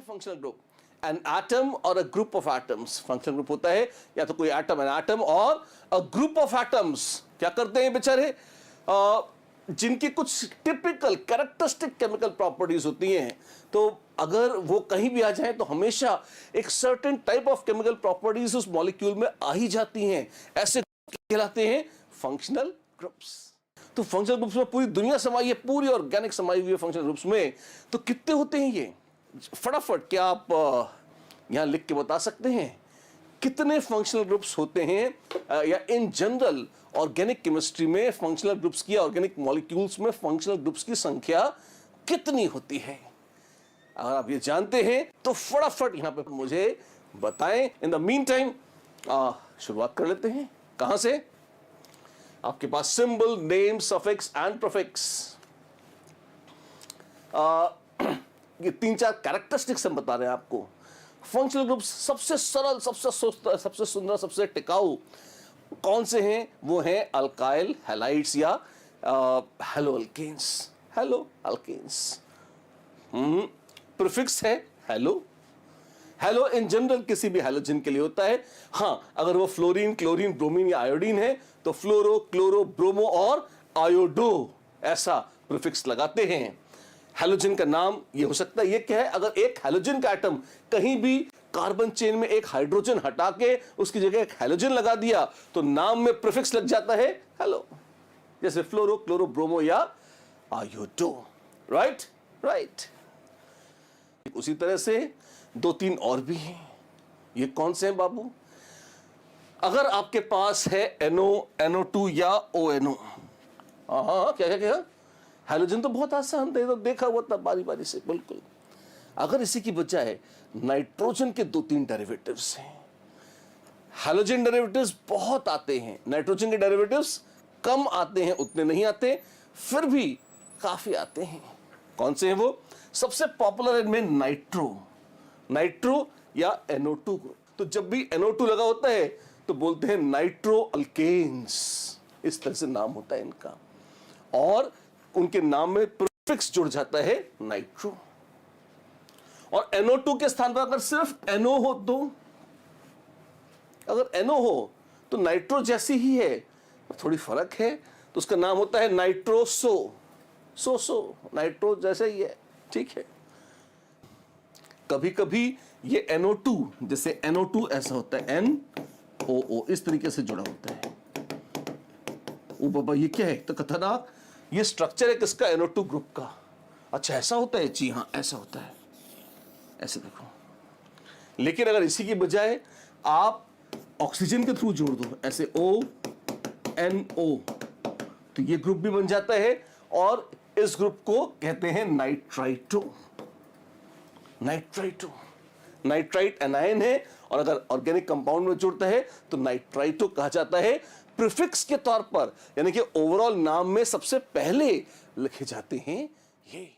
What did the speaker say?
है functional group? An atom और a group of atoms. Functional group होता है या तो कोई एटम, एन एटम और अ ग्रुप ऑफ एटम्स। क्या करते हैं बेचारे? जिनकी कुछ टिपिकल कैरेक्टरिस्टिक केमिकल प्रॉपर्टीज होती हैं, तो अगर वो कहीं भी आ जाए तो हमेशा एक certain type of chemical properties उस मॉलिक्यूल में आ ही जाती हैं। ऐसे कहलाते हैं फंक्शनल ग्रुप्स। तो फंक्शनल ग्रुप्स में पूरी दुनिया समाई है, पूरी ऑर्गेनिक समाई हुई है फंक्शनल ग्रुप्स में। तो कितने होते हैं ये? फटाफट क्या आप यहां लिख के बता सकते हैं कितने फंक्शनल ग्रुप्स होते हैं, या इन जनरल ऑर्गेनिक केमिस्ट्री में फंक्शनल ग्रुप्स की, ऑर्गेनिक मॉलिक्यूल्स में फंक्शनल ग्रुप्स की संख्या कितनी होती है? अगर आप ये जानते हैं तो फटाफट यहां पे मुझे बताएं। इन द मीन टाइम शुरुआत कर लेते हैं। कहां से? आपके पास symbol, name, suffix and prefix, ये 3-4 कैरेक्टरिस्टिक्स हम बता रहे हैं आपको। फंक्शनल ग्रुप्स सबसे सरल, सबसे सुंदर, सबसे टिकाऊ कौन से हैं? वो हैं अल्काइल हैलाइड्स या halo alkanes. Halo alkanes. Prefix है हेलो। हेलो इन जनरल किसी भी हैलोजन के लिए होता है। हां, अगर वो फ्लोरीन, क्लोरीन, ब्रोमीन या आयोडीन है तो फ्लोरो, क्लोरो, ब्रोमो और आयोडो ऐसा प्रीफिक्स लगाते हैं। हैलोजन का नाम ये हो सकता है, ये क्या है? अगर एक हैलोजन का एटम कहीं भी कार्बन चेन में एक हाइड्रोजन हटा के उसकी जगह एक हैलोजन लगा दिया तो नाम में प्रीफिक्स लग जाता है हेलो, जैसे फ्लोरो, क्लोरो, ब्रोमो या आयोडो। Right right. उसी तरह से 2-3 और भी हैं। ये कौन से हैं बाबू? अगर आपके पास है NO, NO2 या ONO, हाँ क्या क्या क्या, हैलोजन तो बहुत आसान थे, तो देखा हुआ था बारी बारी से, बिल्कुल। अगर इसी की बजाय नाइट्रोजन के 2-3 डेरिवेटिव्स हैं, हैलोजन डेरिवेटिव्स बहुत आते हैं, नाइट्रोजन के डेरिवेटिव्स कम आते हैं, उतने नहीं आते, फिर भी काफी आते हैं। कौन से हैं वो? सबसे पॉपुलर इनमें नाइट्रो या NO2 ग्रुप। तो जब भी NO2 लगा होता है तो बोलते हैं नाइट्रो अल्केन्स, इस तरह से नाम होता है इनका, और उनके नाम में प्रीफिक्स जुड़ जाता है नाइट्रो। और NO2 के स्थान पर अगर सिर्फ NO हो तो, अगर NO हो तो नाइट्रो जैसी ही है, थोड़ी फर्क है, तो उसका नाम होता है नाइट्रोसो। सो नाइट्रो जैसे ही है, ठीक है। कभी कभी ये NO2, जैसे NO2 ऐसा होता है NOO, इस तरीके से जुड़ा होता है। ओ बाबा, ये क्या है? तो खतरनाक, ये स्ट्रक्चर है किसका? NO2 ग्रुप का। अच्छा ऐसा होता है? जी हाँ, ऐसा होता है, ऐसे देखो। लेकिन अगर इसी की बजाय आप ऑक्सीजन के थ्रू जोड़ दो, ऐसे ONO, तो ये ग्रुप भी बन जाता है, और इस ग्रुप को कहते हैं नाइट्राइटो। नाइट्राइट एनायन है, और अगर ऑर्गेनिक कंपाउंड में जुड़ता है तो नाइट्राइटो कहा जाता है। प्रीफिक्स के तौर पर, यानी कि ओवरऑल नाम में सबसे पहले लिखे जाते हैं ये।